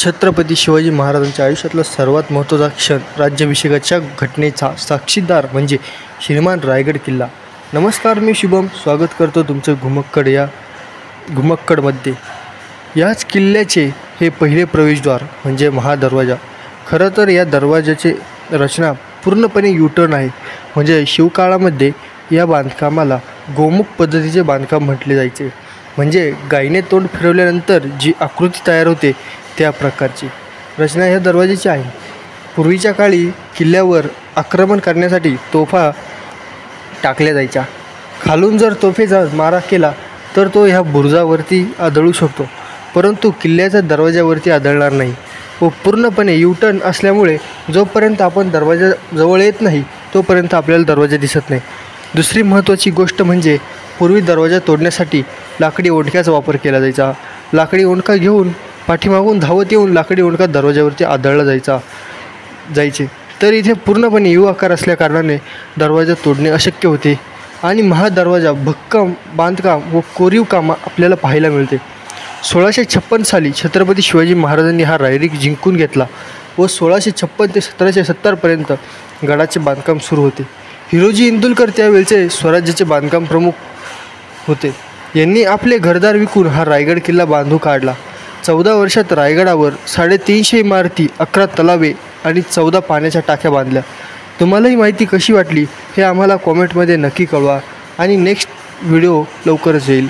छत्रपती शिवाजी महाराजांच्या आयुष्यातला सर्वात महत्त्वाचा क्षण, राज्याभिषेकाच्या घटनेचा साक्षीदार म्हणजे श्रीमान रायगड किल्ला. नमस्कार, मी शुभम स्वागत करतो तुमचं घुमक्कडमध्ये. याच किल्ल्याचे हे पहिले प्रवेशद्वार म्हणजे महादरवाजा. खरं तर या दरवाजाची रचना पूर्णपणे युटर्न आहे. म्हणजे शिवकाळामध्ये या बांधकामाला गोमुख पद्धतीचे बांधकाम म्हटले जायचे. म्हणजे गायीने तोंड फिरवल्यानंतर जी आकृती तयार होते त्या प्रकारची रचना ह्या दरवाजाची आहे. पूर्वीच्या काळी किल्ल्यावर आक्रमण करण्यासाठी तोफा टाकल्या जायच्या. खालून जर तोफेचा मारा केला तर तो ह्या बुरुजावरती आदळू शकतो, परंतु किल्ल्याच्या दरवाजावरती आदळणार नाही. व पूर्णपणे युटर्न असल्यामुळे जोपर्यंत आपण दरवाजाजवळ येत नाही तोपर्यंत आपल्याला दरवाजा दिसत नाही. दुसरी महत्त्वाची गोष्ट म्हणजे पूर्वी दरवाजा तोडण्यासाठी लाकडी ओंडक्याचा वापर केला जायचा. लाकडी ओंडका घेऊन पाठीमागून धावत येऊन लाकडी ओंडका दरवाजावरती आदळला जायचे. तर इथे पूर्णपणे यू आकार असल्याकारणाने दरवाजा तोडणे अशक्य होते आणि महादरवाजा भक्कम बांधकाम व कोरीव काम आपल्याला पाहायला मिळते. 1656 साली छत्रपती शिवाजी महाराजांनी हा रायगड जिंकून घेतला व 1656 ते 1770पर्यंत गडाचे बांधकाम सुरू होते. हिरोजी इंदुलकर त्यावेळचे स्वराज्याचे बांधकाम प्रमुख होते. यांनी आपले घरदार विकून हा रायगड किल्ला बांधू काढला. 14 वर्षात रायगडावर 350 इमारती, 11 तलावे आणि 14 पाण्याच्या टाक्या बांधल्या. तुम्हाला ही माहिती कशी वाटली हे आम्हाला कॉमेंटमध्ये नक्की कळवा आणि नेक्स्ट व्हिडिओ लवकरच येईल.